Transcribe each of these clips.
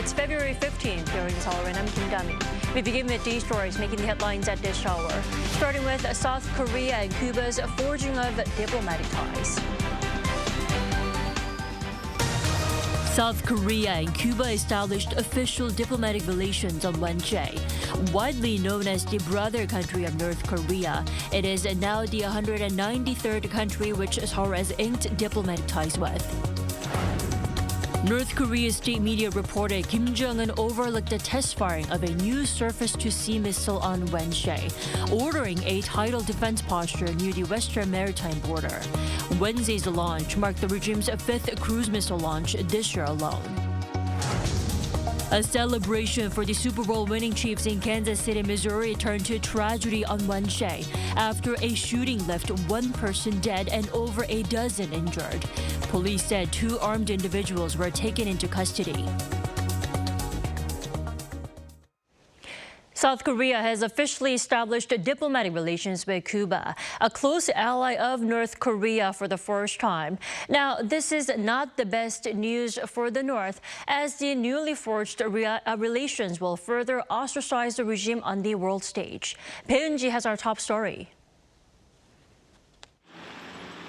It's February 15th. Here in Seoul, and I'm Kim Dami. We begin with these stories making the headlines at this hour. Starting with South Korea and Cuba's forging of diplomatic ties. South Korea and Cuba established official diplomatic relations on Wednesday. Widely known as the brother country of North Korea, it is now the 193rd country which Seoul has inked diplomatic ties with. North Korea's state media reported Kim Jong-un overlooked the test firing of a new surface-to-sea missile on Wednesday, ordering a tidal defense posture near the western maritime border. Wednesday's launch marked the regime's fifth cruise missile launch this year alone. A celebration for the Super Bowl winning Chiefs in Kansas City, Missouri turned to tragedy on Wednesday after a shooting left one person dead and over a dozen injured. Police said two armed individuals were taken into custody. South Korea has officially established diplomatic relations with Cuba, a close ally of North Korea for the first time. Now, this is not the best news for the North, as the newly forged relations will further ostracize the regime on the world stage. Bae-eun-ji has our top story.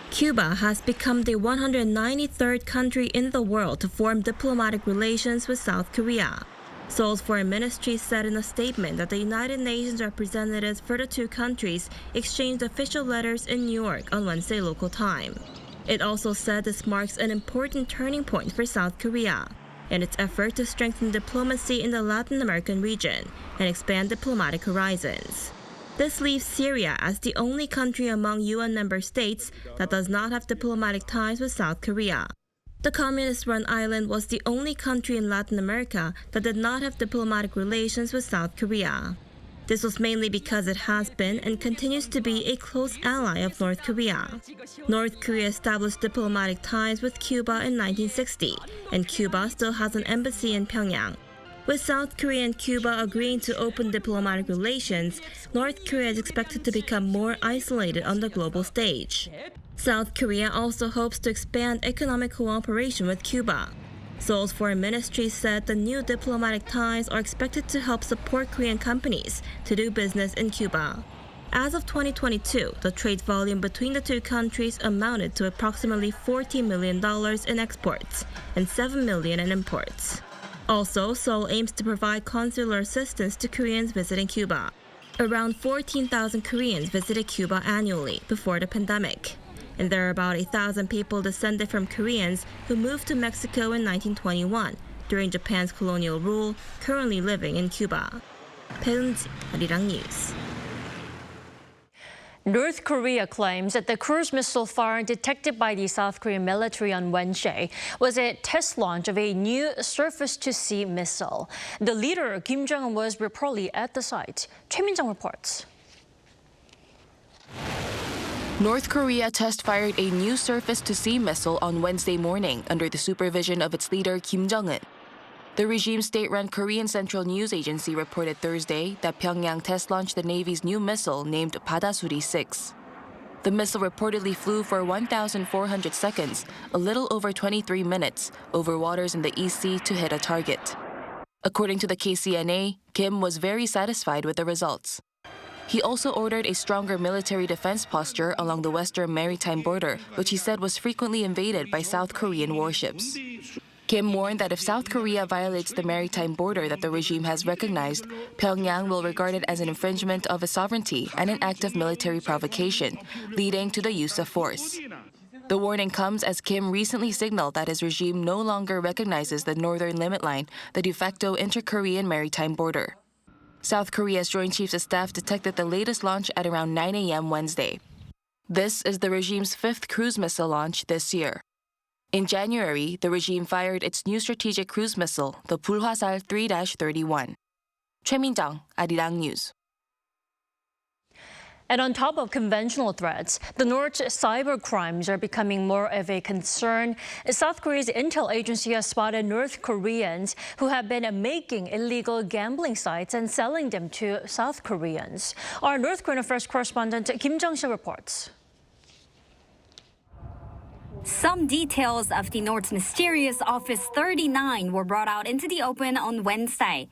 Cuba has become the 193rd country in the world to form diplomatic relations with South Korea. Seoul's foreign ministry said in a statement that the United Nations representatives for the two countries exchanged official letters in New York on Wednesday local time. It also said this marks an important turning point for South Korea in its effort to strengthen diplomacy in the Latin American region and expand diplomatic horizons. This leaves Syria as the only country among UN member states that does not have diplomatic ties with South Korea. The communist-run island was the only country in Latin America that did not have diplomatic relations with South Korea. This was mainly because it has been and continues to be a close ally of North Korea. North Korea established diplomatic ties with Cuba in 1960, and Cuba still has an embassy in Pyongyang. With South Korea and Cuba agreeing to open diplomatic relations, North Korea is expected to become more isolated on the global stage. South Korea also hopes to expand economic cooperation with Cuba. Seoul's foreign ministry said the new diplomatic ties are expected to help support Korean companies to do business in Cuba. As of 2022, the trade volume between the two countries amounted to approximately $40 million in exports and $7 million in imports. Also, Seoul aims to provide consular assistance to Koreans visiting Cuba. Around 14,000 Koreans visited Cuba annually before the pandemic, and there are about 1,000 people descended from Koreans who moved to Mexico in 1921 during Japan's colonial rule, currently living in Cuba. Bae-eun-ji, Arirang News. North Korea claims that the cruise missile fire detected by the South Korean military on Wednesday was a test launch of a new surface-to-sea missile. The leader, Kim Jong-un, was reportedly at the site. Choi Min-jung reports. North Korea test-fired a new surface-to-sea missile on Wednesday morning under the supervision of its leader, Kim Jong-un. The regime's state-run Korean Central News Agency reported Thursday that Pyongyang test-launched the Navy's new missile named Badasuri-6. The missile reportedly flew for 1,400 seconds, a little over 23 minutes, over waters in the East Sea to hit a target. According to the KCNA, Kim was very satisfied with the results. He also ordered a stronger military defense posture along the western maritime border, which he said was frequently invaded by South Korean warships. Kim warned that if South Korea violates the maritime border that the regime has recognized, Pyongyang will regard it as an infringement of its sovereignty and an act of military provocation, leading to the use of force. The warning comes as Kim recently signaled that his regime no longer recognizes the northern limit line, the de facto inter-Korean maritime border. South Korea's Joint Chiefs of Staff detected the latest launch at around 9 a.m. Wednesday. This is the regime's fifth cruise missile launch this year. In January, the regime fired its new strategic cruise missile, the Bulhwasal 3-31. Choi Min-jung, Arirang News. And on top of conventional threats, the North's cybercrimes are becoming more of a concern. South Korea's intel agency has spotted North Koreans who have been making illegal gambling sites and selling them to South Koreans. Our North Korean Affairs correspondent Kim Jung-sil reports. Some details of the North's mysterious Office 39 were brought out into the open on Wednesday.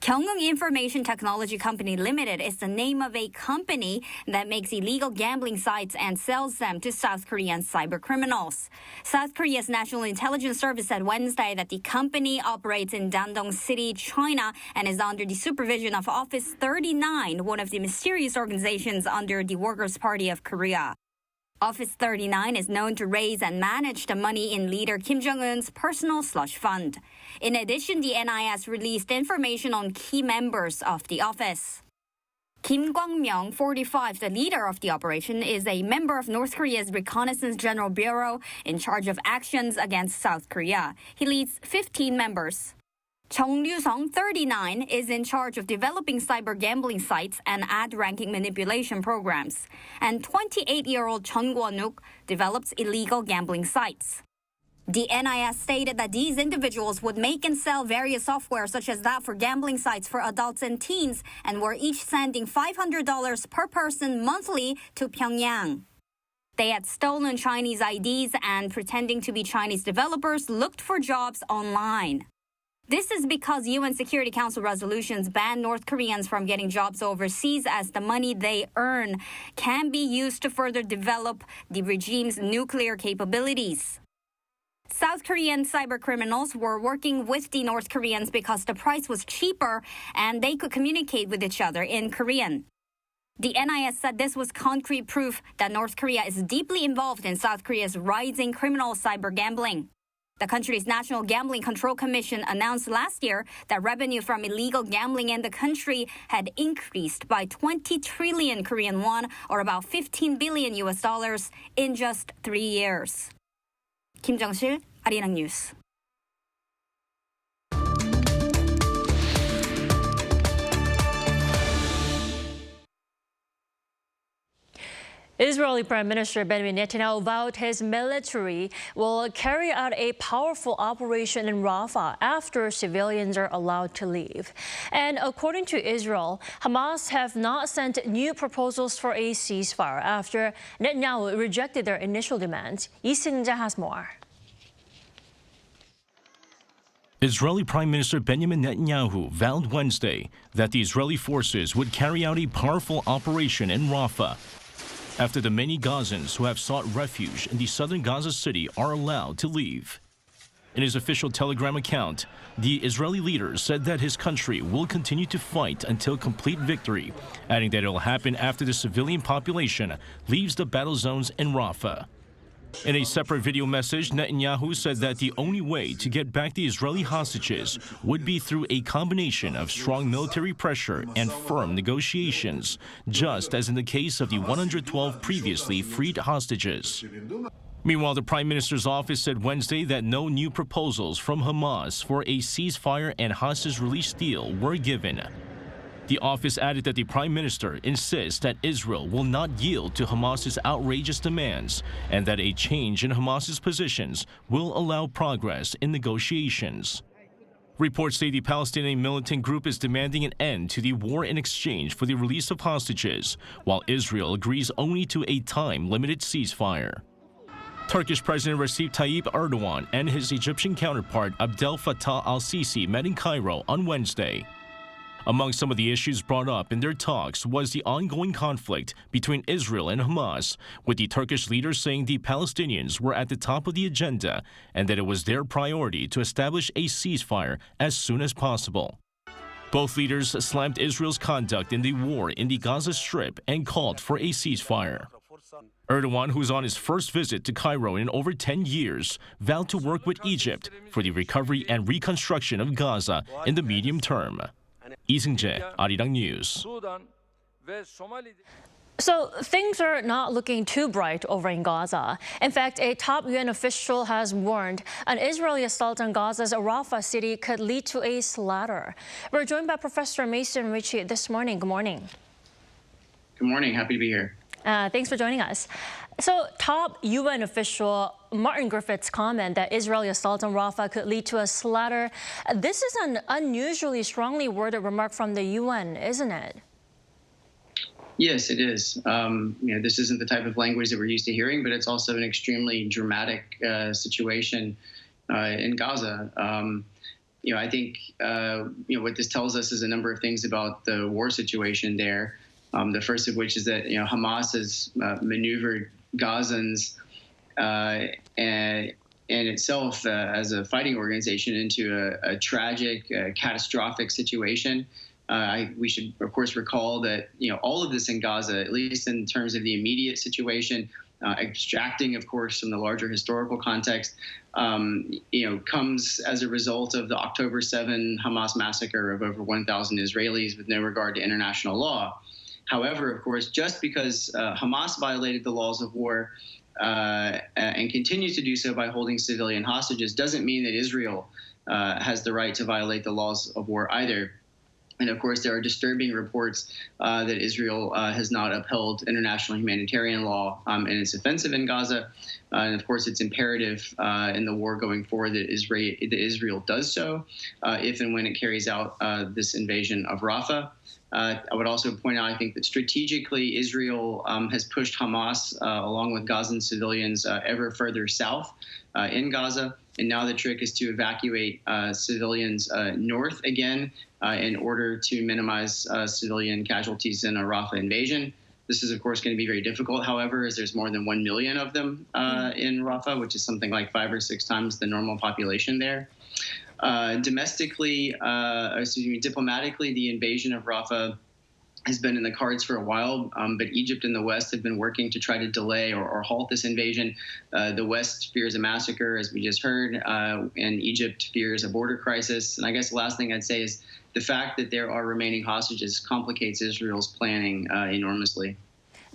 Kyungwoong Information Technology Company Limited is the name of a company that makes illegal gambling sites and sells them to South Korean cybercriminals. South Korea's National Intelligence Service said Wednesday that the company operates in Dandong City, China, and is under the supervision of Office 39, one of the mysterious organizations under the Workers' Party of Korea. Office 39 is known to raise and manage the money in leader Kim Jong-un's personal slush fund. In addition, the NIS released information on key members of the office. Kim Kwang-myung, 45, the leader of the operation, is a member of North Korea's Reconnaissance General Bureau in charge of actions against South Korea. He leads 15 members. Chung Ryu-sung, 39, is in charge of developing cyber gambling sites and ad ranking manipulation programs. And 28-year-old Chun Kwon-wook develops illegal gambling sites. The NIS stated that these individuals would make and sell various software such as that for gambling sites for adults and teens and were each sending $500 per person monthly to Pyongyang. They had stolen Chinese IDs and, pretending to be Chinese developers, looked for jobs online. This is because UN Security Council resolutions ban North Koreans from getting jobs overseas as the money they earn can be used to further develop the regime's nuclear capabilities. South Korean cybercriminals were working with the North Koreans because the price was cheaper and they could communicate with each other in Korean. The NIS said this was concrete proof that North Korea is deeply involved in South Korea's rising criminal cyber gambling. The country's National Gambling Control Commission announced last year that revenue from illegal gambling in the country had increased by 20 trillion Korean won, or about $15 billion in just 3 years. Kim Jong-sil, Arirang News. Israeli Prime Minister Benjamin Netanyahu vowed his military will carry out a powerful operation in Rafah after civilians are allowed to leave. And according to Israel, Hamas have not sent new proposals for a ceasefire after Netanyahu rejected their initial demands. Lee Seung-jae has more. Israeli Prime Minister Benjamin Netanyahu vowed Wednesday that the Israeli forces would carry out a powerful operation in Rafah after the many Gazans who have sought refuge in the southern Gaza city are allowed to leave. In his official Telegram account, the Israeli leader said that his country will continue to fight until complete victory, adding that it will happen after the civilian population leaves the battle zones in Rafah. In a separate video message, Netanyahu said that the only way to get back the Israeli hostages would be through a combination of strong military pressure and firm negotiations, just as in the case of the 112 previously freed hostages. Meanwhile, the Prime Minister's office said Wednesday that no new proposals from Hamas for a ceasefire and hostage release deal were given. The office added that the Prime Minister insists that Israel will not yield to Hamas's outrageous demands and that a change in Hamas's positions will allow progress in negotiations. Reports say the Palestinian militant group is demanding an end to the war in exchange for the release of hostages, while Israel agrees only to a time-limited ceasefire. Turkish President Recep Tayyip Erdogan and his Egyptian counterpart Abdel Fattah al-Sisi met in Cairo on Wednesday. Among some of the issues brought up in their talks was the ongoing conflict between Israel and Hamas, with the Turkish leader saying the Palestinians were at the top of the agenda and that it was their priority to establish a ceasefire as soon as possible. Both leaders slammed Israel's conduct in the war in the Gaza Strip and called for a ceasefire. Erdogan, who's on his first visit to Cairo in over 10 years, vowed to work with Egypt for the recovery and reconstruction of Gaza in the medium term. Lee Seung-jae, Arirang News. So things are not looking too bright over in Gaza. In fact, a top UN official has warned an Israeli assault on Gaza's Rafah city could lead to a slaughter. We're joined by Professor Mason Ritchie this morning. Good morning. Good morning. Happy to be here. Thanks for joining us. So, top UN official Martin Griffiths' comment that Israeli assault on Rafah could lead to a slaughter. This is an unusually strongly worded remark from the UN, isn't it? Yes, it is. This isn't the type of language that we're used to hearing, but it's also an extremely dramatic situation in Gaza. I think what this tells us is a number of things about the war situation there. The first of which is that Hamas has maneuvered Gazans and itself as a fighting organization into a tragic, catastrophic situation. We should, of course, recall that all of this in Gaza, at least in terms of the immediate situation, extracting, of course, from the larger historical context, comes as a result of the October 7 Hamas massacre of over 1,000 Israelis with no regard to international law. However, of course, just because Hamas violated the laws of war and continues to do so by holding civilian hostages doesn't mean that Israel has the right to violate the laws of war either. And of course, there are disturbing reports that Israel has not upheld international humanitarian law in its offensive in Gaza. And of course, it's imperative in the war going forward that Israel does so if and when it carries out this invasion of Rafah. I would also point out, I think, that strategically Israel has pushed Hamas, along with Gazan civilians, ever further south in Gaza. And now the trick is to evacuate civilians north again in order to minimize civilian casualties in a Rafah invasion. This is, of course, going to be very difficult, however, as there's more than 1 million of them in Rafah, which is something like 5 or 6 times the normal population there. Diplomatically, the invasion of Rafah has been in the cards for a while, but Egypt and the West have been working to try to delay or halt this invasion. The West fears a massacre, as we just heard, and Egypt fears a border crisis. And I guess the last thing I'd say is the fact that there are remaining hostages complicates Israel's planning enormously.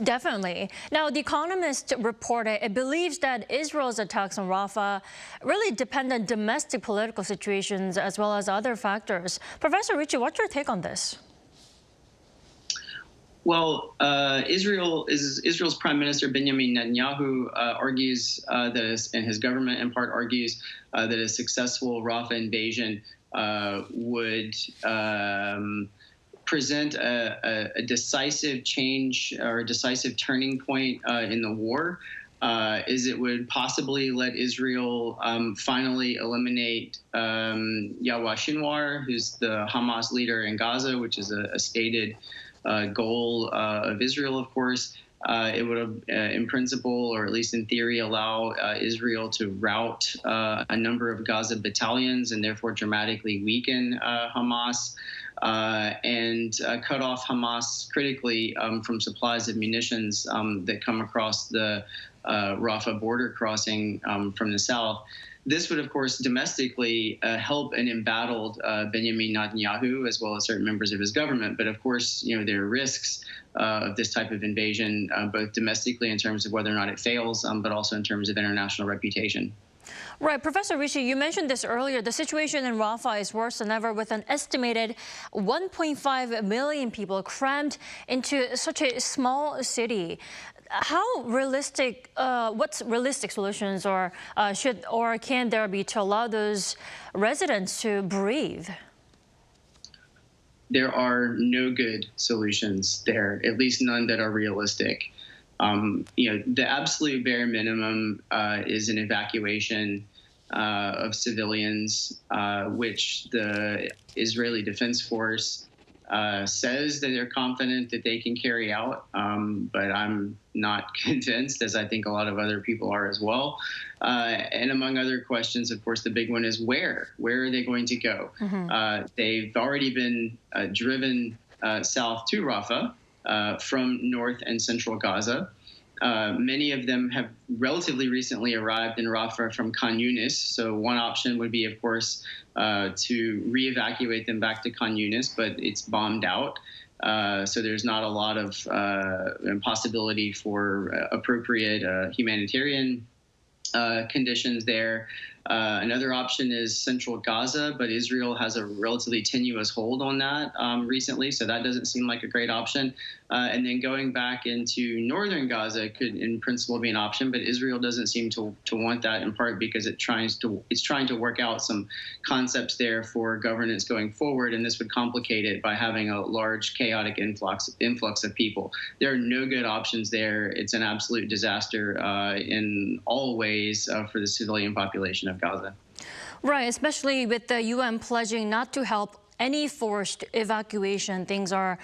Definitely. Now, The Economist reported it believes that Israel's attacks on Rafah really depend on domestic political situations as well as other factors. Professor Ritchie, what's your take on this? Well, Israel's Prime Minister Benjamin Netanyahu argues that, and his government in part argues that a successful Rafah invasion would present a decisive change or a decisive turning point in the war, is it would possibly let Israel finally eliminate Yahya Sinwar, who's the Hamas leader in Gaza, which is a stated goal of Israel, of course. It would, in principle, or at least in theory, allow Israel to rout a number of Gaza battalions and therefore dramatically weaken Hamas and cut off Hamas critically from supplies of munitions that come across the Rafah border crossing from the south. This would, of course, domestically help an embattled Benjamin Netanyahu, as well as certain members of his government. But of course, there are risks of this type of invasion, both domestically in terms of whether or not it fails, but also in terms of international reputation. Right. Professor Ritchie, you mentioned this earlier. The situation in Rafah is worse than ever, with an estimated 1.5 million people crammed into such a small city. How realistic, what's realistic solutions or can there be to allow those residents to breathe? There are no good solutions there, at least none that are realistic. The absolute bare minimum is an evacuation of civilians, which the Israeli Defense Force says that they're confident that they can carry out, but I'm not convinced, as I think a lot of other people are as well. And among other questions, of course, the big one is where? Where are they going to go? Mm-hmm. They've already been driven south to Rafah from North and Central Gaza. Many of them have relatively recently arrived in Rafah from Khan Yunis. So one option would be, of course, to re-evacuate them back to Khan Yunis, but it's bombed out. So there's not a lot of possibility for appropriate humanitarian conditions there. Another option is central Gaza, but Israel has a relatively tenuous hold on that recently, so that doesn't seem like a great option. And then going back into northern Gaza could, in principle, be an option, but Israel doesn't seem to want that, in part because it's trying to work out some concepts there for governance going forward, and this would complicate it by having a large, chaotic influx of people. There are no good options there. It's an absolute disaster in all ways for the civilian population of Gaza. Right, especially with the UN pledging not to help any forced evacuation. Things are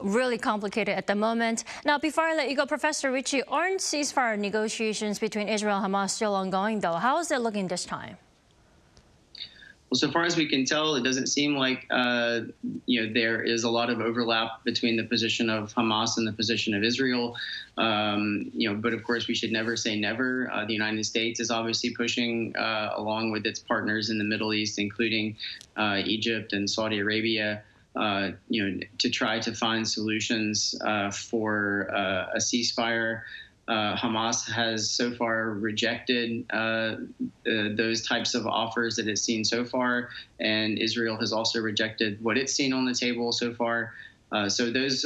really complicated at the moment. Now, before I let you go, Professor Ritchie, aren't ceasefire negotiations between Israel and Hamas still ongoing, though? How is it looking this time? Well, so far as we can tell, it doesn't seem like there is a lot of overlap between the position of Hamas and the position of Israel. But of course, we should never say never. The United States is obviously pushing along with its partners in the Middle East, including Egypt and Saudi Arabia, to try to find solutions for a ceasefire. Hamas has so far rejected those types of offers that it's seen so far, and Israel has also rejected what it's seen on the table so far. So those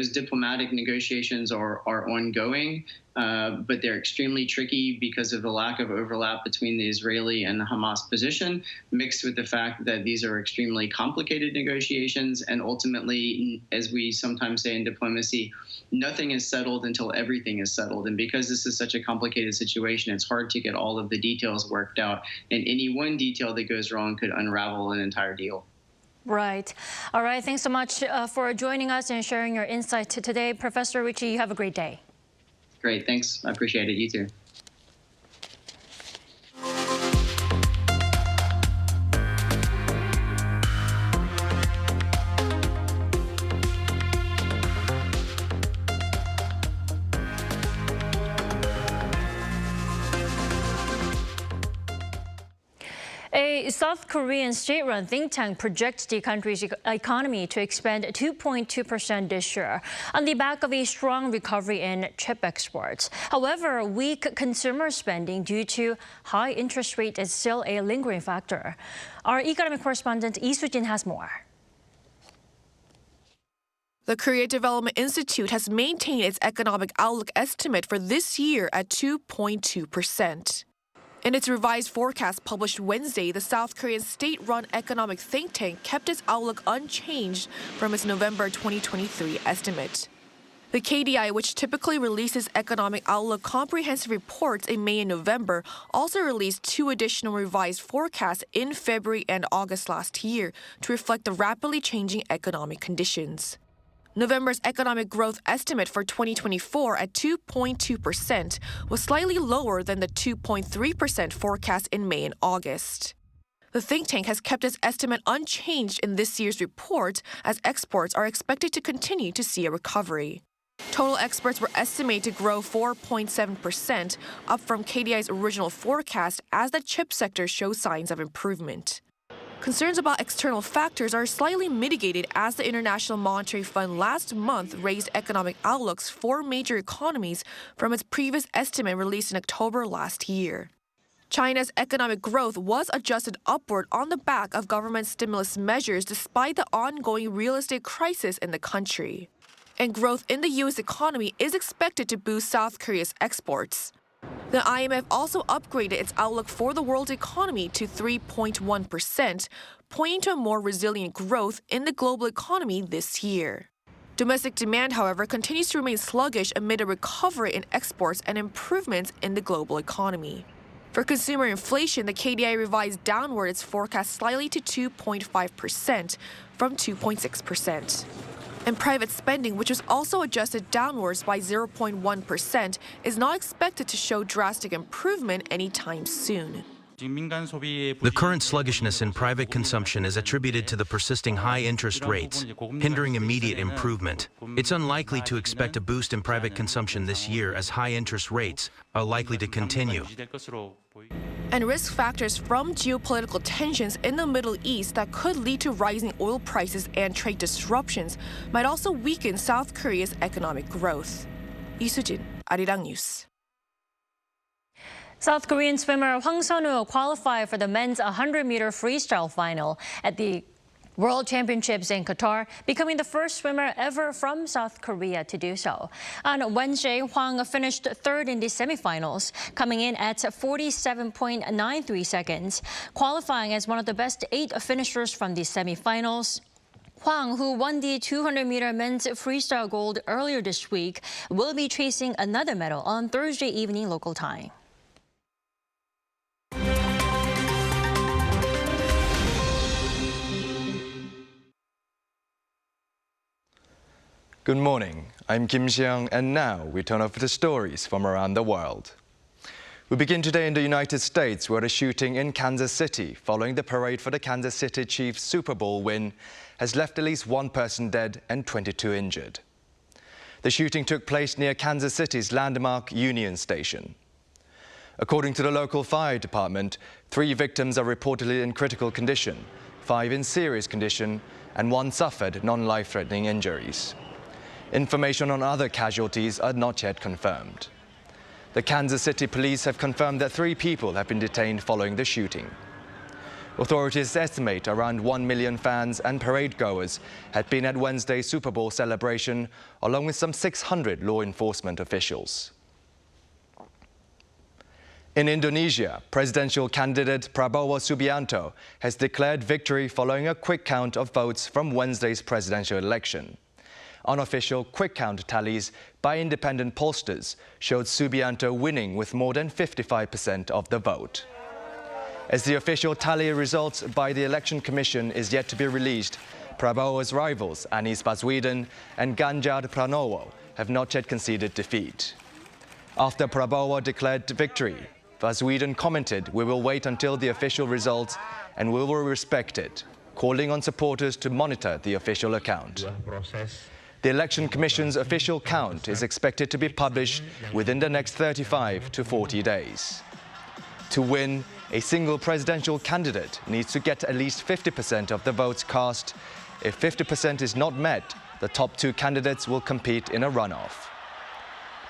diplomatic negotiations are ongoing, but they're extremely tricky because of the lack of overlap between the Israeli and the Hamas position, mixed with the fact that these are extremely complicated negotiations. And ultimately, as we sometimes say in diplomacy, nothing is settled until everything is settled. And because this is such a complicated situation, it's hard to get all of the details worked out. And any one detail that goes wrong could unravel an entire deal. Right. All right. Thanks so much for joining us and sharing your insight today. Professor Ritchie, you have a great day. Great. Thanks. I appreciate it. You too. A South Korean state-run think tank projects the country's economy to expand 2.2% this year on the back of a strong recovery in chip exports. However, weak consumer spending due to high interest rate is still a lingering factor. Our economic correspondent Lee Soo-jin has more. The Korea Development Institute has maintained its economic outlook estimate for this year at 2.2%. In its revised forecast published Wednesday, the South Korean state-run economic think tank kept its outlook unchanged from its November 2023 estimate. The KDI, which typically releases economic outlook comprehensive reports in May and November, also released 2 additional revised forecasts in February and August last year to reflect the rapidly changing economic conditions. November's economic growth estimate for 2024 at 2.2% was slightly lower than the 2.3% forecast in May and August. The think tank has kept its estimate unchanged in this year's report as exports are expected to continue to see a recovery. Total exports were estimated to grow 4.7%, up from KDI's original forecast as the chip sector shows signs of improvement. Concerns about external factors are slightly mitigated as the International Monetary Fund last month raised economic outlooks for major economies from its previous estimate released in October last year. China's economic growth was adjusted upward on the back of government stimulus measures despite the ongoing real estate crisis in the country. And growth in the U.S. economy is expected to boost South Korea's exports. The IMF also upgraded its outlook for the world economy to 3.1%, pointing to a more resilient growth in the global economy this year. Domestic demand, however, continues to remain sluggish amid a recovery in exports and improvements in the global economy. For consumer inflation, the KDI revised downward its forecast slightly to 2.5% from 2.6%. And private spending, which was also adjusted downwards by 0.1%, is not expected to show drastic improvement anytime soon. The current sluggishness in private consumption is attributed to the persisting high interest rates, hindering immediate improvement. It's unlikely to expect a boost in private consumption this year as high interest rates are likely to continue. And risk factors from geopolitical tensions in the Middle East that could lead to rising oil prices and trade disruptions might also weaken South Korea's economic growth. Lee Soo-jin, Arirang News. South Korean swimmer Hwang Sun-woo qualified for the men's 100-meter freestyle final at the World Championships in Qatar, becoming the first swimmer ever from South Korea to do so. On Wednesday, Hwang finished third in the semifinals, coming in at 47.93 seconds, qualifying as one of the best 8 finishers from the semifinals. Hwang, who won the 200-meter men's freestyle gold earlier this week, will be chasing another medal on Thursday evening local time. Good morning, I'm Kim Xiang, and now we turn over to stories from around the world. We begin today in the United States, where a shooting in Kansas City following the parade for the Kansas City Chiefs Super Bowl win has left at least 1 person dead and 22 injured. The shooting took place near Kansas City's landmark Union Station. According to the local fire department, 3 victims are reportedly in critical condition, 5 in serious condition, and 1 suffered non-life-threatening injuries. Information on other casualties are not yet confirmed. The Kansas City police have confirmed that 3 people have been detained following the shooting. Authorities estimate around 1 million fans and parade goers had been at Wednesday's Super Bowl celebration, along with some 600 law enforcement officials. In Indonesia, presidential candidate Prabowo Subianto has declared victory following a quick count of votes from Wednesday's presidential election. Unofficial quick count tallies by independent pollsters showed Subianto winning with more than 55% of the vote. As the official tally results by the Election Commission is yet to be released, Prabowo's rivals Anies Baswedan and Ganjar Pranowo have not yet conceded defeat. After Prabowo declared victory, Baswedan commented, "We will wait until the official results and we will respect it," calling on supporters to monitor the official account. The Election Commission's official count is expected to be published within the next 35 to 40 days. To win, a single presidential candidate needs to get at least 50% of the votes cast. If 50% is not met, the top 2 candidates will compete in a runoff.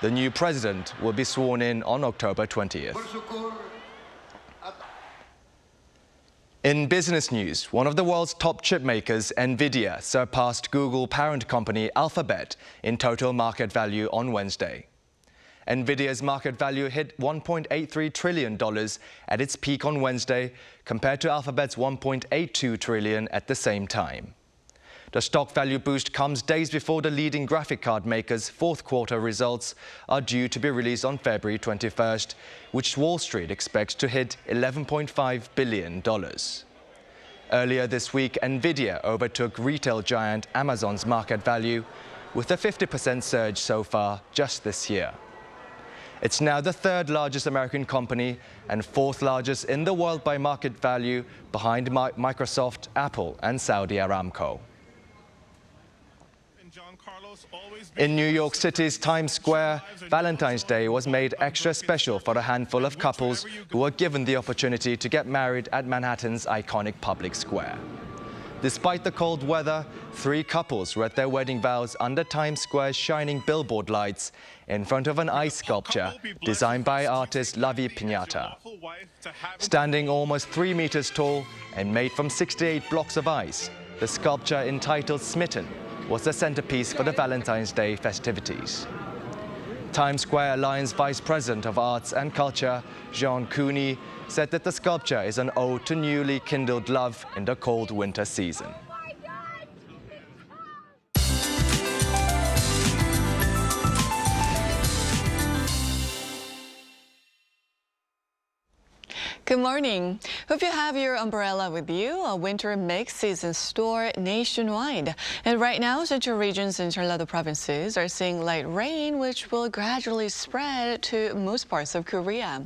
The new president will be sworn in on October 20th. In business news, one of the world's top chip makers, Nvidia, surpassed Google parent company Alphabet in total market value on Wednesday. Nvidia's market value hit $1.83 trillion at its peak on Wednesday, compared to Alphabet's $1.82 trillion at the same time. The stock value boost comes days before the leading graphic card maker's 4th quarter results are due to be released on February 21st, which Wall Street expects to hit $11.5 billion. Earlier this week, Nvidia overtook retail giant Amazon's market value, with a 50% surge so far just this year. It's now the 3rd largest American company and 4th largest in the world by market value, behind Microsoft, Apple, and Saudi Aramco. In New York City's Times Square, Valentine's Day was made extra special for a handful of couples who were given the opportunity to get married at Manhattan's iconic public square. Despite the cold weather, 3 couples read their wedding vows under Times Square's shining billboard lights in front of an ice sculpture designed by artist Lavi Piñata. Standing almost 3 meters tall and made from 68 blocks of ice, the sculpture entitled Smitten was the centerpiece for the Valentine's Day festivities. Times Square Alliance Vice President of Arts and Culture, Jean Cooney, said that the sculpture is an ode to newly kindled love in the cold winter season. Good morning. Hope you have your umbrella with you. A winter mix is in store nationwide. And right now, central regions and Jeollado provinces are seeing light rain, which will gradually spread to most parts of Korea.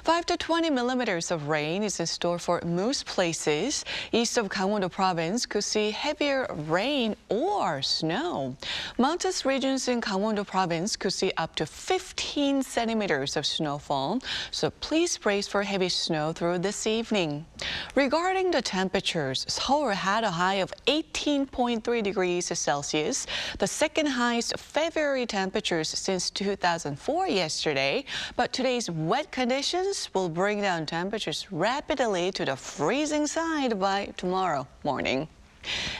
5 to 20 millimeters of rain is in store for most places. East of Gangwon-do province could see heavier rain or snow. Mountainous regions in Gangwon-do province could see up to 15 centimeters of snowfall. So please brace for heavy snow tomorrow through this evening. Regarding the temperatures, Seoul had a high of 18.3 degrees Celsius, the second highest February temperatures since 2004 yesterday. But today's wet conditions will bring down temperatures rapidly to the freezing side by tomorrow morning.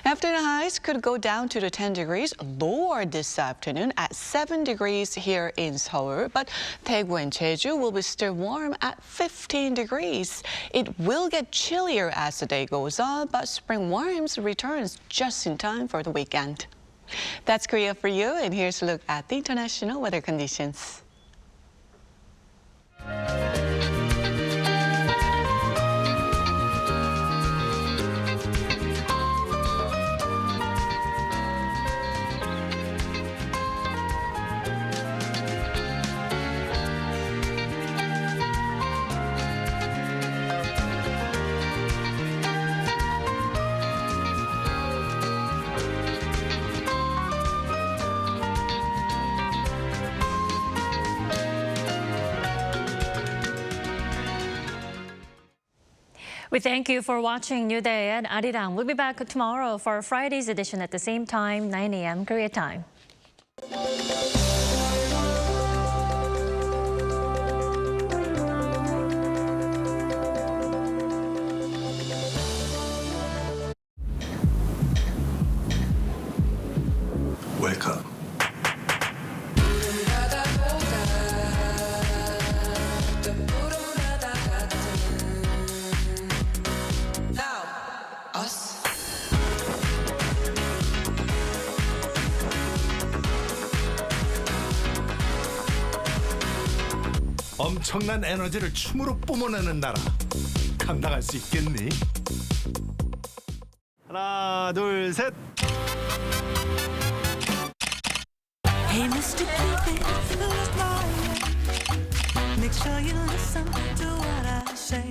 After the highs could go down to the 10 degrees lower this afternoon at 7 degrees here in Seoul, but Daegu and Jeju will be still warm at 15 degrees. It will get chillier as the day goes on, but spring warmth returns just in time for the weekend. That's Korea for you, and here's a look at the international weather conditions. We thank you for watching New Day at Arirang. We'll be back tomorrow for Friday's edition at the same time, 9 a.m. Korea time. Welcome. 엄청난 에너지를 춤으로 뿜어내는 나라. 감당할 수 있겠니? 하나, 둘, 셋. Hey, Mr. Cupid, make sure you listen to what I say.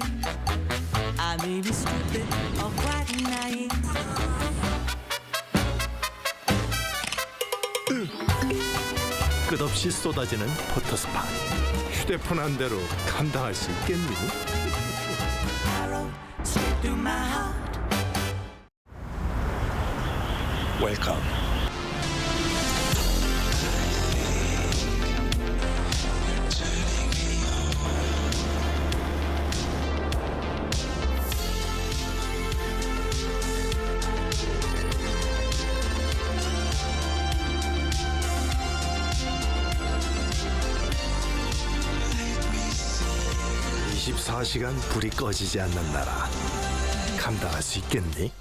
I may be stupid or quite naive. 끝없이 쏟아지는 포토스팟. 휴대폰 한 대로 감당할 수 있겠니? Straight through my heart. 웰컴. (24시간) 불이 꺼지지 않는 나라. 감당할 수 있겠니?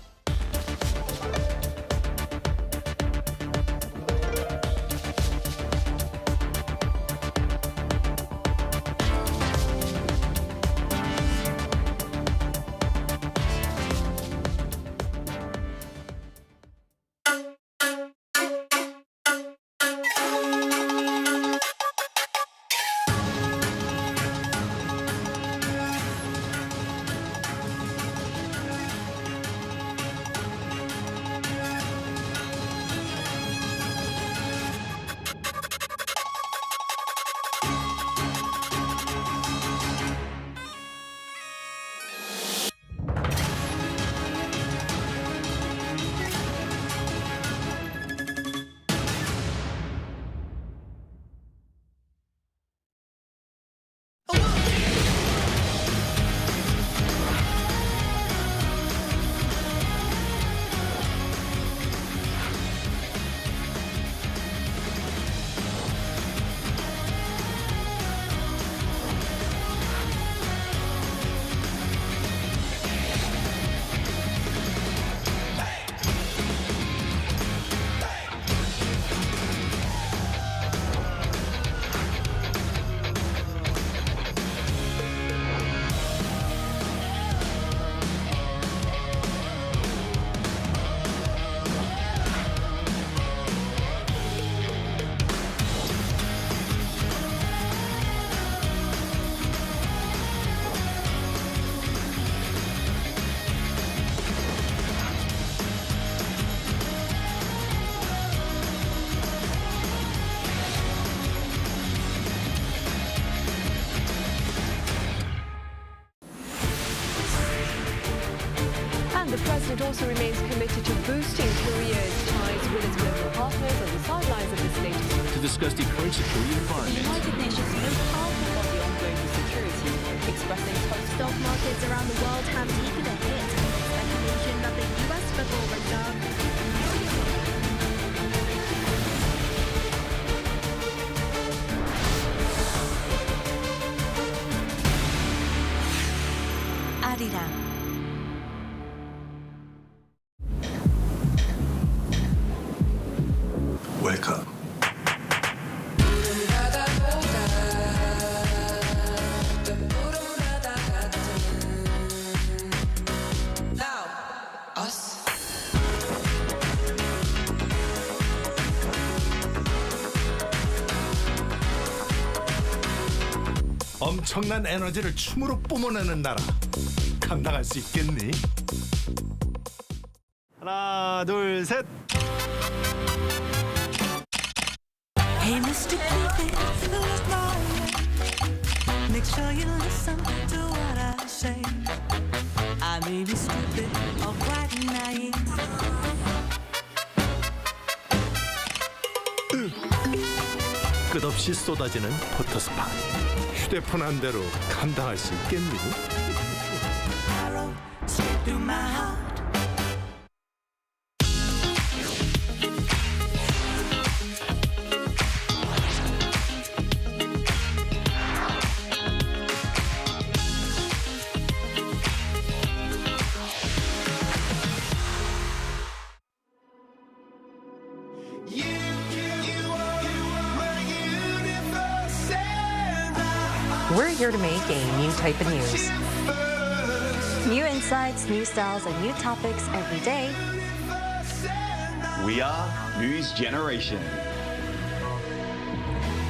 it also remains committed to boosting Korea's ties with its global partners on the sidelines of this latest. To discuss the current security environment. The United Nations knows powerful of the ongoing insecurity, expressing hopes stock markets around the world have taken a hit amid speculation that the U.S. Federal Reserve Arirang. Welcome. 엄청난 에너지를 춤으로 뿜어내는 나라. 감당할 수 있겠니? 하나, 둘, 셋. Hey, Mr. Cupid, look my way. Make sure you listen to what I say. I may be stupid or quite naive. 끝없이 쏟아지는 포토스팟. 휴대폰 한 대로 감당할 수 있겠니? Arrow straight through my heart. We're here to make a new type of news. New insights, new styles, and new topics every day. We are News Generation.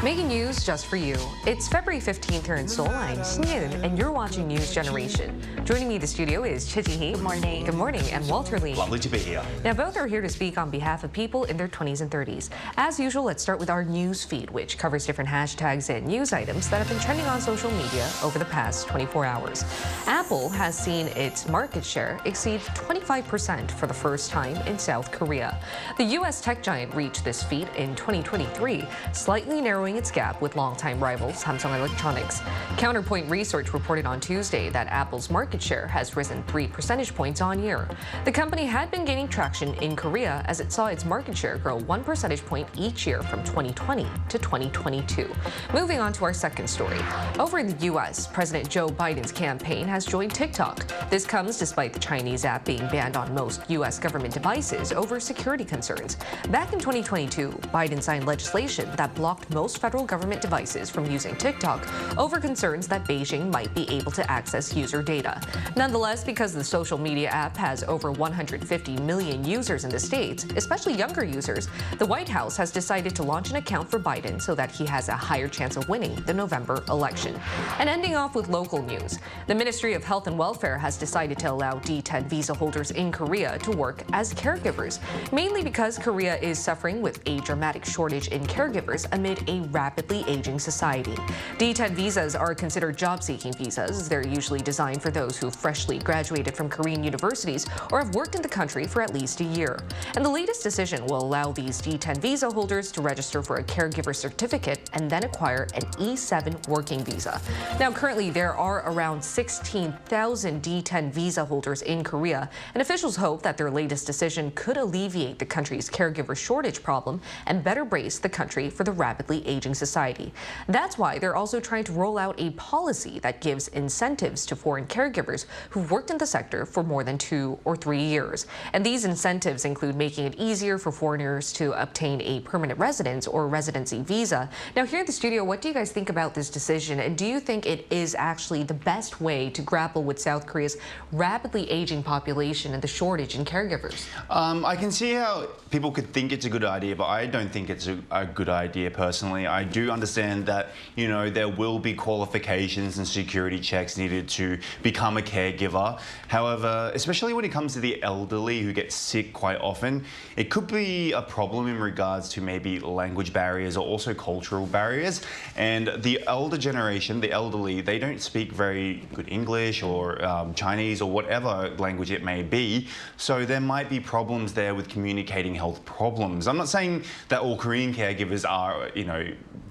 Making news just for you. It's February 15th here in Seoul. I'm Shin Yoon, and you're watching News Generation. Joining me in the studio is Choi Ji-hee. Good morning. Good morning, and Walter Lee. Lovely to be here. Now, both are here to speak on behalf of people in their 20s and 30s. As usual, let's start with our news feed, which covers different hashtags and news items that have been trending on social media over the past 24 hours. Apple has seen its market share exceed 25% for the first time in South Korea. The U.S. tech giant reached this feat in 2023, slightly narrowing its gap with longtime rival Samsung Electronics. Counterpoint Research reported on Tuesday that Apple's market share has risen 3 percentage points on year. The company had been gaining traction in Korea as it saw its market share grow 1 percentage point each year from 2020 to 2022. Moving on to our second story. Over in the U.S., President Joe Biden's campaign has joined TikTok. This comes despite the Chinese app being banned on most U.S. government devices over security concerns. Back in 2022, Biden signed legislation that blocked most federal government devices from using TikTok over concerns that Beijing might be able to access user data. Nonetheless, because the social media app has over 150 million users in the States, especially younger users, the White House has decided to launch an account for Biden so that he has a higher chance of winning the November election. And ending off with local news, the Ministry of Health and Welfare has decided to allow D10 visa holders in Korea to work as caregivers, mainly because Korea is suffering with a dramatic shortage in caregivers amid a rapidly aging society. D10 visas are considered job-seeking visas. They're usually designed for those who freshly graduated from Korean universities or have worked in the country for at least a year. And the latest decision will allow these D10 visa holders to register for a caregiver certificate and then acquire an E7 working visa. Now, currently, there are around 16,000 D10 visa holders in Korea, and officials hope that their latest decision could alleviate the country's caregiver shortage problem and better brace the country for the rapidly aging society. That's why they're also trying to roll out a policy that gives incentives to foreign caregivers who've worked in the sector for more than 2 or 3 years. And these incentives include making it easier for foreigners to obtain a permanent residence or residency visa. Now, here in the studio, what do you guys think about this decision? And do you think it is actually the best way to grapple with South Korea's rapidly aging population and the shortage in caregivers? I can see how people could think it's a good idea, but I don't think it's a good idea personally. I do understand that, you know, there will be qualifications and security checks needed to become a caregiver. However, especially when it comes to the elderly who get sick quite often, it could be a problem in regards to maybe language barriers or also cultural barriers. And the older generation, the elderly, they don't speak very good English or Chinese or whatever language it may be. So there might be problems there with communicating health problems. I'm not saying that all Korean caregivers are, you know,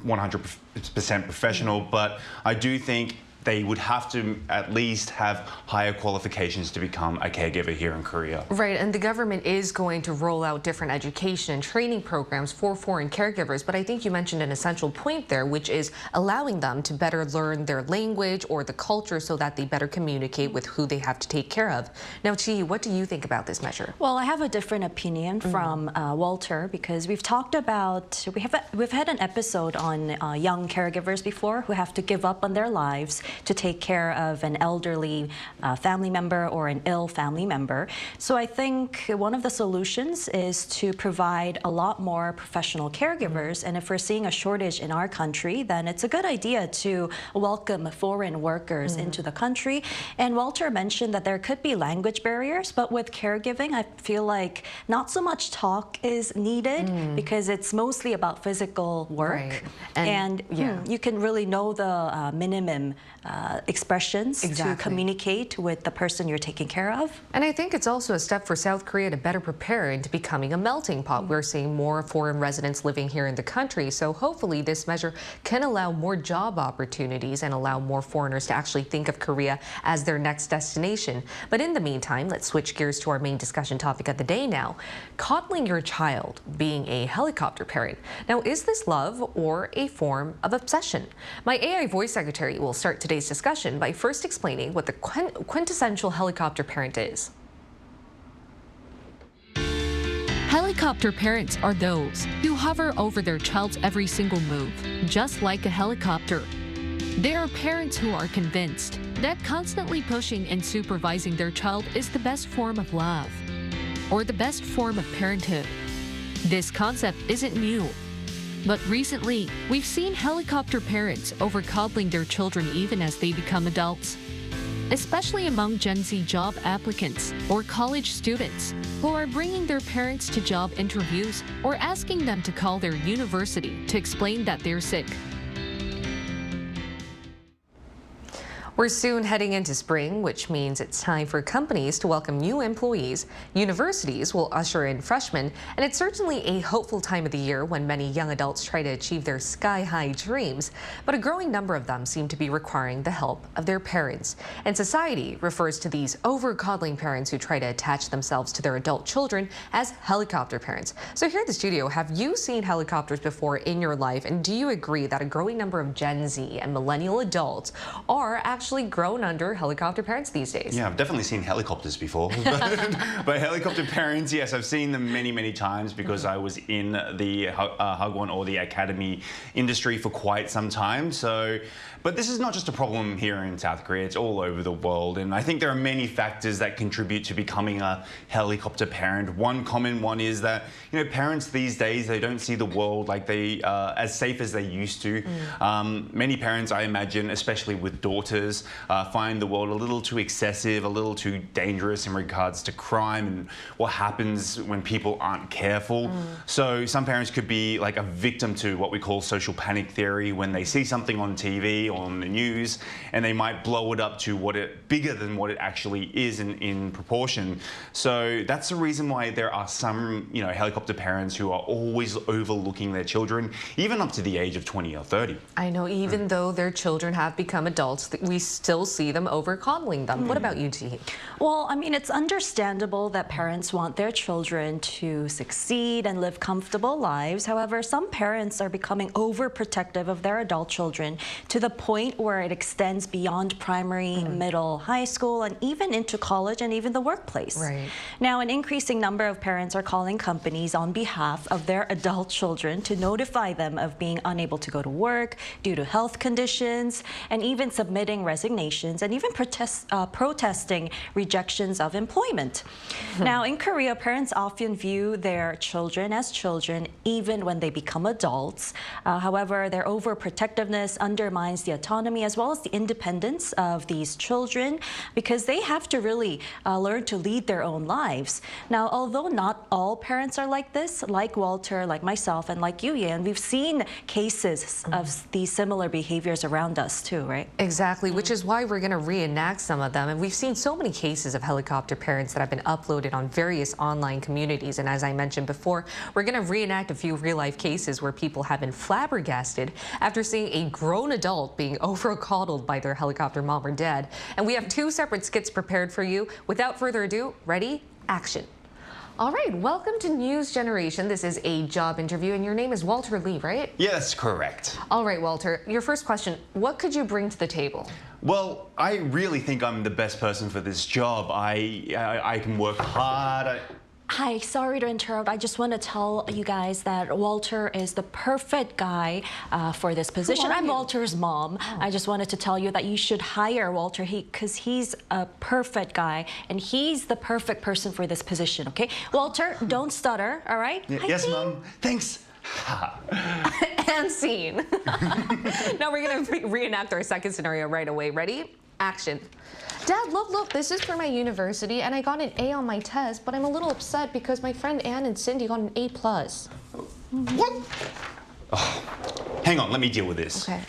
100% professional, but I do think they would have to at least have higher qualifications to become a caregiver here in Korea. Right, and the government is going to roll out different education and training programs for foreign caregivers, but I think you mentioned an essential point there, which is allowing them to better learn their language or the culture so that they better communicate with who they have to take care of. Now, Chi, what do you think about this measure? Well, I have a different opinion from Walter, because we've talked about, we've had an episode on young caregivers before who have to give up on their lives to take care of an elderly family member or an ill family member. So I think one of the solutions is to provide a lot more professional caregivers. And if we're seeing a shortage in our country, then it's a good idea to welcome foreign workers into the country. And Walter mentioned that there could be language barriers, but with caregiving, I feel like not so much talk is needed because it's mostly about physical work. Right. And you can really know the minimum expressions to communicate with the person you're taking care of. And I think it's also a step for South Korea to better prepare into becoming a melting pot. We're seeing more foreign residents living here in the country, so hopefully this measure can allow more job opportunities and allow more foreigners to actually think of Korea as their next destination. But in the meantime, let's switch gears to our main discussion topic of the day now. Coddling your child, being a helicopter parent. Now, is this love or a form of obsession? My AI voice secretary will start today's discussion by first explaining what the quintessential helicopter parent is. Helicopter parents are those who hover over their child's every single move, just like a helicopter. They are parents who are convinced that constantly pushing and supervising their child is the best form of love, or the best form of parenthood. This concept isn't new. But recently, we've seen helicopter parents over-coddling their children even as they become adults, especially among Gen Z job applicants or college students who are bringing their parents to job interviews or asking them to call their university to explain that they're sick. We're soon heading into spring, which means it's time for companies to welcome new employees. Universities will usher in freshmen, and it's certainly a hopeful time of the year when many young adults try to achieve their sky-high dreams. But a growing number of them seem to be requiring the help of their parents. And society refers to these over-coddling parents who try to attach themselves to their adult children as helicopter parents. So here at the studio, have you seen helicopters before in your life? And do you agree that a growing number of Gen Z and millennial adults are actually grown under helicopter parents these days? Yeah, I've definitely seen helicopters before. But helicopter parents, yes, I've seen them many, many times because I was in the hagwon or the academy industry for quite some time. But this is not just a problem here in South Korea, it's all over the world. And I think there are many factors that contribute to becoming a helicopter parent. One common one is that, you know, parents these days, they don't see the world like they as safe as they used to. Many parents, I imagine, especially with daughters, find the world a little too excessive, a little too dangerous in regards to crime and what happens when people aren't careful. So some parents could be like a victim to what we call social panic theory when they see something on TV, on the news, and they might blow it up to bigger than what it actually is in proportion. So that's the reason why there are some, you know, helicopter parents who are always overlooking their children, even up to the age of 20 or 30. I know, even though their children have become adults, we still see them over-coddling them. What about you, Ji? Well, I mean, it's understandable that parents want their children to succeed and live comfortable lives. However, some parents are becoming overprotective of their adult children to the point where it extends beyond primary, middle, high school, and even into college and even the workplace. Right. Now, an increasing number of parents are calling companies on behalf of their adult children to notify them of being unable to go to work due to health conditions, and even submitting resignations and even protesting rejections of employment. Now, in Korea, parents often view their children as children even when they become adults. However, their overprotectiveness undermines the autonomy as well as the independence of these children because they have to really learn to lead their own lives. Now, although not all parents are like this, like Walter, like myself, and like you, Yan, we've seen cases of these similar behaviors around us too, right? Exactly, which is why we're going to reenact some of them. And we've seen so many cases of helicopter parents that have been uploaded on various online communities. And as I mentioned before, we're going to reenact a few real-life cases where people have been flabbergasted after seeing a grown adult being over-coddled by their helicopter mom or dad. And we have 2 separate skits prepared for you. Without further ado, ready, action. All right, welcome to News Generation. This is a job interview, and your name is Walter Lee, right? Yes, correct. All right, Walter, your first question, what could you bring to the table? Well, I really think I'm the best person for this job. I can work hard. Hi, sorry to interrupt. I just want to tell you guys that Walter is the perfect guy for this position. I'm Walter's mom. Oh. I just wanted to tell you that you should hire Walter because he's a perfect guy and he's the perfect person for this position, okay? Walter, don't stutter, all right? Yes, Mom. Thanks. And scene. Now we're going to reenact our second scenario right away. Ready? Action. Dad, look, this is for my university, and I got an A on my test, but I'm a little upset because my friend Anne and Cindy got an A+. What? Oh, hang on, let me deal with this. Okay.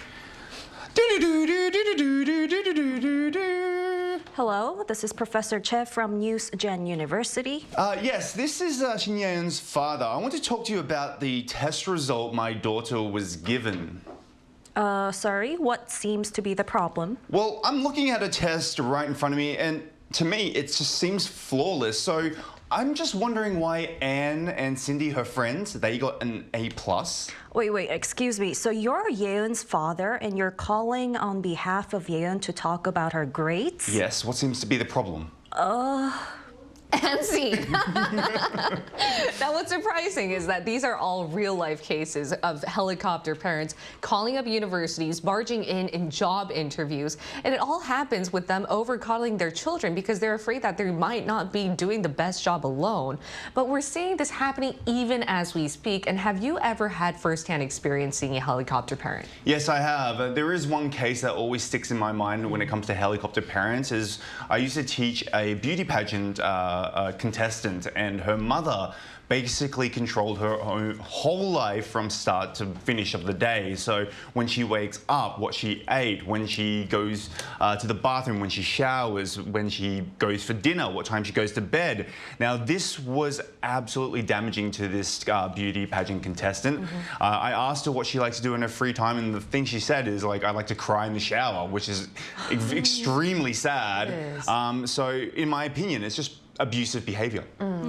Hello, this is Professor Che from News Gen University. Yes, this is Shin Ye-eun's father. I want to talk to you about the test result my daughter was given. Sorry, what seems to be the problem? Well, I'm looking at a test right in front of me, and to me, it just seems flawless. So I'm just wondering why Anne and Cindy, her friends, they got an A+. Wait, excuse me. So you're Yeun's father, and you're calling on behalf of Yeun to talk about her grades? Yes, what seems to be the problem? And scene. Now, what's surprising is that these are all real-life cases of helicopter parents calling up universities, barging in job interviews, and it all happens with them over-coddling their children because they're afraid that they might not be doing the best job alone. But we're seeing this happening even as we speak. And have you ever had first-hand experience seeing a helicopter parent? Yes, I have. There is one case that always sticks in my mind when it comes to helicopter parents. Is I used to teach a beauty pageant contestant, and her mother basically controlled her own whole life from start to finish of the day. So when she wakes up, what she ate, when she goes to the bathroom, when she showers, when she goes for dinner, what time she goes to bed. Now, this was absolutely damaging to this beauty pageant contestant. I asked her what she likes to do in her free time, and the thing she said is, like, I like to cry in the shower, which is extremely sad. So in my opinion, it's just abusive behavior.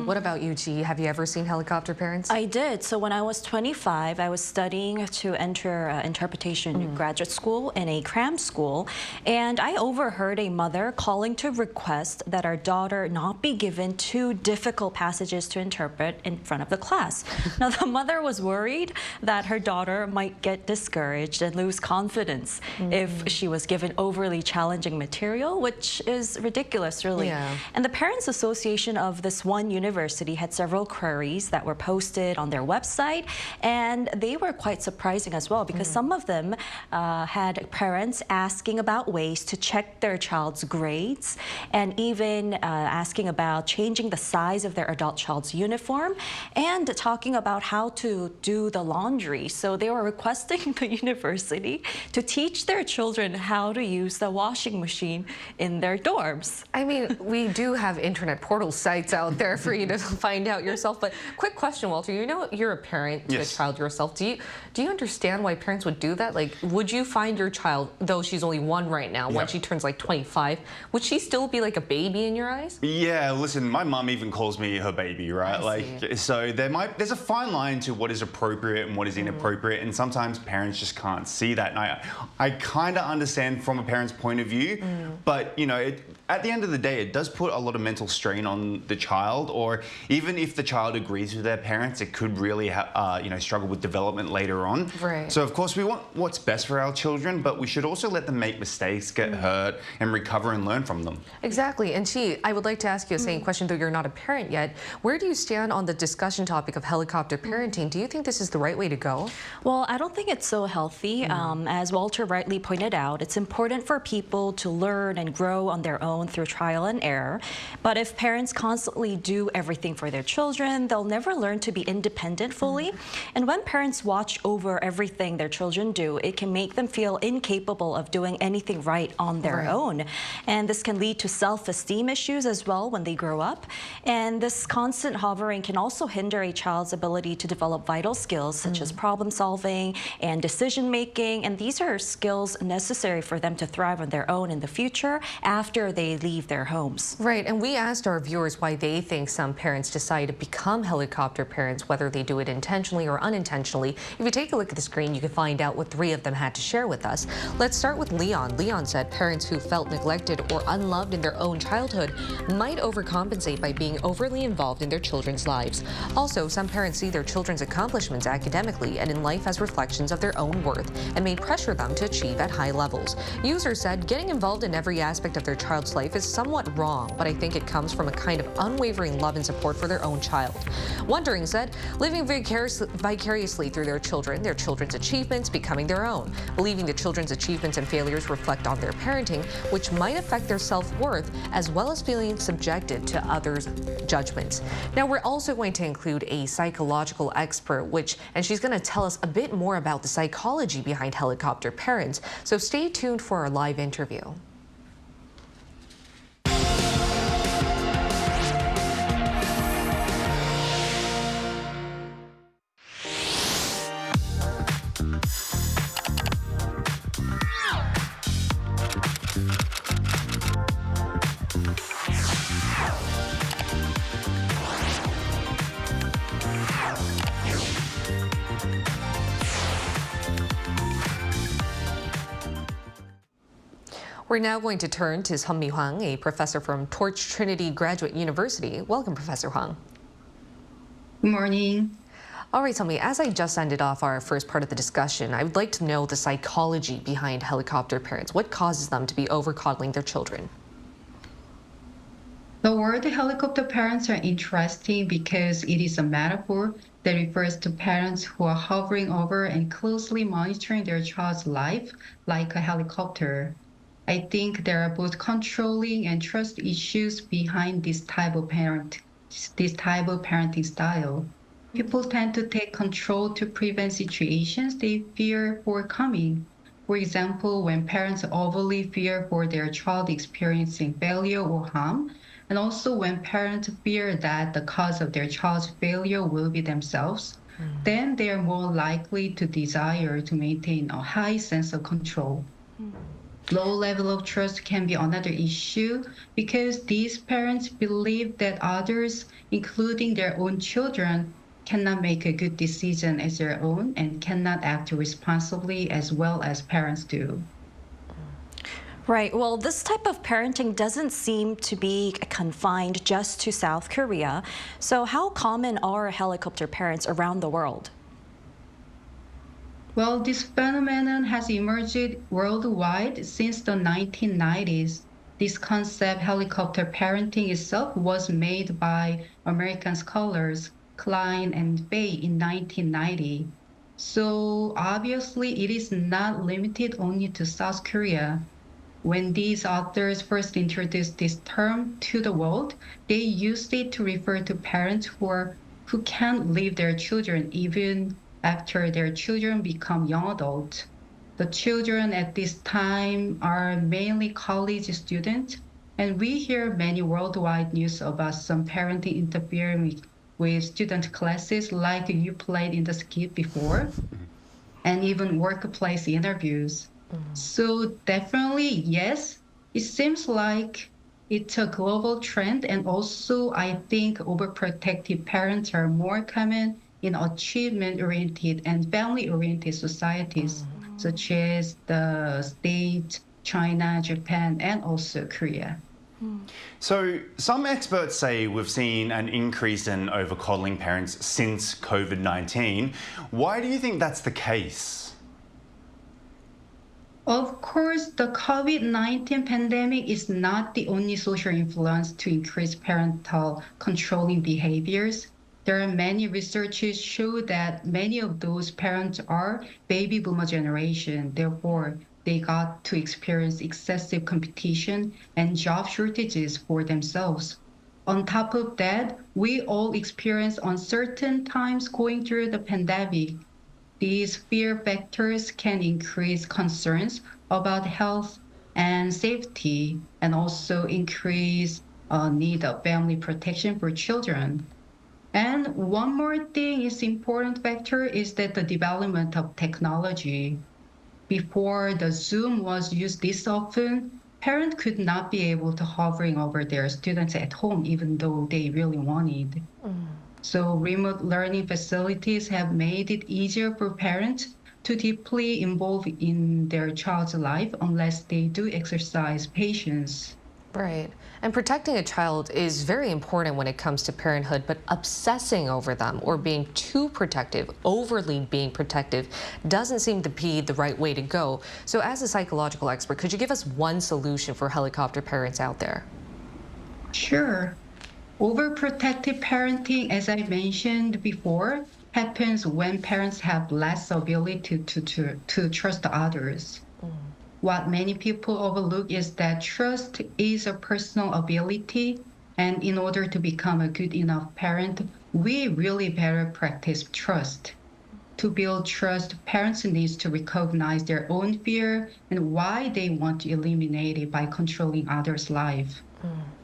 What about you, G? Have you ever seen helicopter parents? I did. So when I was 25, I was studying to enter interpretation graduate school in a cram school, and I overheard a mother calling to request that our daughter not be given 2 difficult passages to interpret in front of the class. Now, the mother was worried that her daughter might get discouraged and lose confidence if she was given overly challenging material, which is ridiculous, really. And the Parents Association of this one university had several queries that were posted on their website, and they were quite surprising as well because some of them had parents asking about ways to check their child's grades and even asking about changing the size of their adult child's uniform and talking about how to do the laundry. So they were requesting the university to teach their children how to use the washing machine in their dorms. I mean, we do have internet portal sites out there for you to find out yourself. But quick question, Walter, you know you're a parent to a child yourself. Do you understand why parents would do that? Like, would you find your child, though she's only 1 right now, when she turns like 25, would she still be like a baby in your eyes? Yeah, listen, my mom even calls me her baby, right? So there's a fine line to what is appropriate and what is inappropriate, and sometimes parents just can't see that. And I kind of understand from a parent's point of view, but you know, at the end of the day, it does put a lot of mental stress strain on the child, or even if the child agrees with their parents, it could really struggle with development later on. Right. So of course we want what's best for our children, but we should also let them make mistakes, get hurt, and recover and learn from them. Exactly. And I would like to ask you a same question, though you're not a parent yet. Where do you stand on the discussion topic of helicopter parenting? Do you think this is the right way to go? Well, I don't think it's so healthy. As Walter rightly pointed out, it's important for people to learn and grow on their own through trial and error. But if parents constantly do everything for their children, they'll never learn to be independent fully. And when parents watch over everything their children do, it can make them feel incapable of doing anything right on their own. And this can lead to self-esteem issues as well when they grow up. And this constant hovering can also hinder a child's ability to develop vital skills such as problem solving and decision making. And these are skills necessary for them to thrive on their own in the future after they leave their homes. Right. And we asked our viewers why they think some parents decide to become helicopter parents, whether they do it intentionally or unintentionally. If you take a look at the screen, you can find out what 3 of them had to share with us. Let's start with Leon. Leon said parents who felt neglected or unloved in their own childhood might overcompensate by being overly involved in their children's lives. Also, some parents see their children's accomplishments academically and in life as reflections of their own worth and may pressure them to achieve at high levels. User said getting involved in every aspect of their child's life is somewhat wrong, but I think it comes from a kind of unwavering love and support for their own child. Wondering said living vicariously through their children's achievements, becoming their own, believing the children's achievements and failures reflect on their parenting, which might affect their self-worth, as well as feeling subjected to others' judgments. Now, we're also going to include a psychological expert, and she's going to tell us a bit more about the psychology behind helicopter parents. So stay tuned for our live interview. We're now going to turn to Sun-mi Hwang, a professor from Torch Trinity Graduate University. Welcome, Professor Hwang. Good morning. All right, Sun-mi, as I just ended off our first part of the discussion, I would like to know the psychology behind helicopter parents. What causes them to be over-coddling their children? The word helicopter parents are interesting because it is a metaphor that refers to parents who are hovering over and closely monitoring their child's life like a helicopter. I think there are both controlling and trust issues behind this type of parenting style. People tend to take control to prevent situations they fear for coming. For example, when parents overly fear for their child experiencing failure or harm, and also when parents fear that the cause of their child's failure will be themselves, then they are more likely to desire to maintain a high sense of control. Low level of trust can be another issue because these parents believe that others, including their own children, cannot make a good decision as their own and cannot act responsibly as well as parents do. Right. Well, this type of parenting doesn't seem to be confined just to South Korea. So how common are helicopter parents around the world? Well, this phenomenon has emerged worldwide since the 1990s. This concept, helicopter parenting itself, was made by American scholars Klein and Fay in 1990. So obviously, it is not limited only to South Korea. When these authors first introduced this term to the world, they used it to refer to parents who can't leave their children even after their children become young adults. The children at this time are mainly college students, and we hear many worldwide news about some parenting interfering with student classes like you played in the skit before, and even workplace interviews. So definitely, yes, it seems like it's a global trend, and also I think overprotective parents are more common in achievement-oriented and family-oriented societies, such as the States, China, Japan, and also Korea. So some experts say we've seen an increase in over-coddling parents since COVID-19. Why do you think that's the case? Of course, the COVID-19 pandemic is not the only social influence to increase parental controlling behaviors. There are many researches show that many of those parents are baby boomer generation. Therefore, they got to experience excessive competition and job shortages for themselves. On top of that, we all experience uncertain times going through the pandemic. These fear factors can increase concerns about health and safety and also increase need of family protection for children. And one more thing is important factor is that the development of technology. Before the Zoom was used this often, parents could not be able to hovering over their students at home even though they really wanted. So remote learning facilities have made it easier for parents to deeply involve in their child's life unless they do exercise patience. Right. And protecting a child is very important when it comes to parenthood, but obsessing over them or being too protective, overly being protective, doesn't seem to be the right way to go. So as a psychological expert, could you give us one solution for helicopter parents out there? Sure. Overprotective parenting, as I mentioned before, happens when parents have less ability to trust others. What many people overlook is that trust is a personal ability, and in order to become a good enough parent, we really better practice trust. To build trust, parents need to recognize their own fear and why they want to eliminate it by controlling others' life.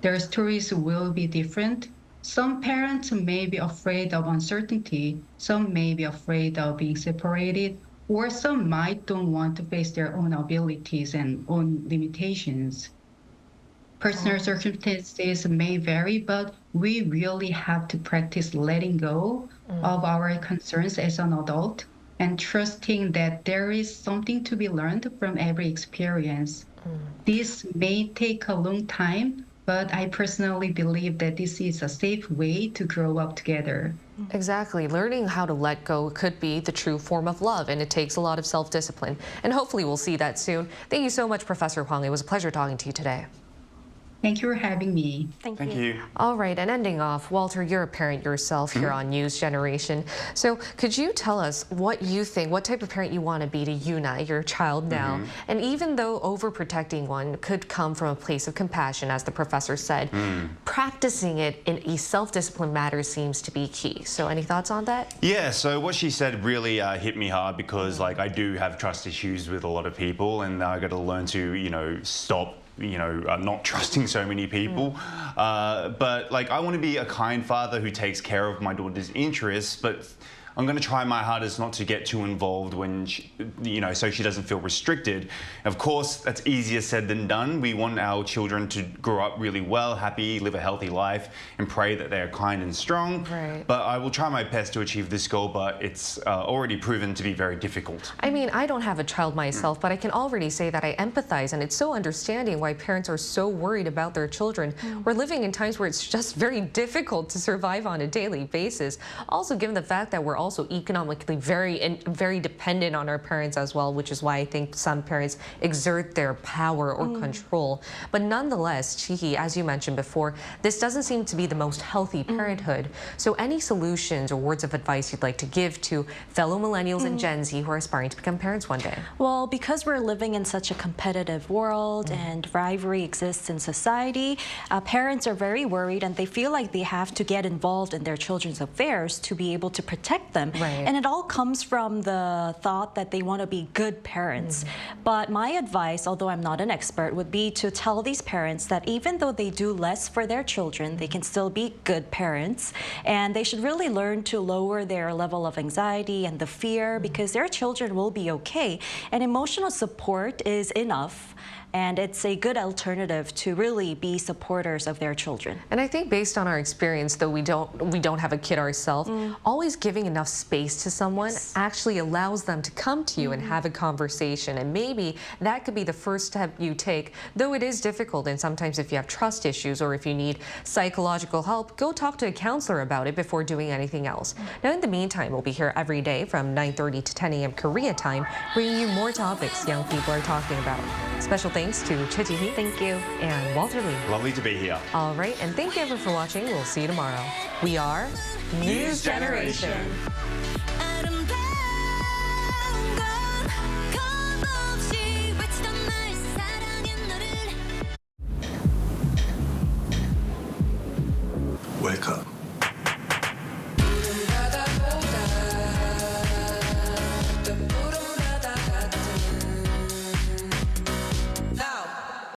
Their stories will be different. Some parents may be afraid of uncertainty, some may be afraid of being separated, or some might don't want to face their own abilities and own limitations. Personal circumstances may vary, but we really have to practice letting go of our concerns as an adult and trusting that there is something to be learned from every experience. This may take a long time, but I personally believe that this is a safe way to grow up together. Exactly. Learning how to let go could be the true form of love, and it takes a lot of self-discipline. And hopefully we'll see that soon. Thank you so much, Professor Hwang. It was a pleasure talking to you today. Thank you for having me. Thank you. All right, and ending off, Walter, you're a parent yourself here on News Generation. So could you tell us what you think, what type of parent you want to be to Yuna, your child now? And even though overprotecting one could come from a place of compassion, as the professor said, practicing it in a self-discipline matter seems to be key. So any thoughts on that? Yeah, so what she said really hit me hard because like I do have trust issues with a lot of people, and I got to learn to, stop not trusting so many people. But like, I want to be a kind father who takes care of my daughter's interests, but I'm going to try my hardest not to get too involved when, so she doesn't feel restricted. Of course, that's easier said than done. We want our children to grow up really well, happy, live a healthy life, and pray that they are kind and strong. Right. But I will try my best to achieve this goal, but it's already proven to be very difficult. I mean, I don't have a child myself, but I can already say that I empathize, and it's so understanding why parents are so worried about their children. We're living in times where it's just very difficult to survive on a daily basis. Also, given the fact that we're also economically very dependent on our parents as well, which is why I think some parents exert their power or control. But nonetheless, Chihi, as you mentioned before, this doesn't seem to be the most healthy parenthood. So any solutions or words of advice you'd like to give to fellow millennials and Gen Z who are aspiring to become parents one day? Well, because we're living in such a competitive world and rivalry exists in society, parents are very worried and they feel like they have to get involved in their children's affairs to be able to protect them. And it all comes from the thought that they want to be good parents. But my advice, although I'm not an expert, would be to tell these parents that even though they do less for their children, they can still be good parents. And they should really learn to lower their level of anxiety and the fear because their children will be okay. And emotional support is enough. And it's a good alternative to really be supporters of their children. And I think based on our experience, though we don't have a kid ourselves, always giving enough enough space to someone actually allows them to come to you and have a conversation. And maybe that could be the first step you take, though it is difficult. And sometimes if you have trust issues or if you need psychological help, go talk to a counselor about it before doing anything else. Now, in the meantime, we'll be here every day from 9:30 to 10 a.m. Korea time, bringing you more topics young people are talking about. Special thanks to Choi Ji-hee. Thank you. And Walter Lee. Lovely to be here. All right, and thank you everyone for watching. We'll see you tomorrow. We are News Generation. Wake up.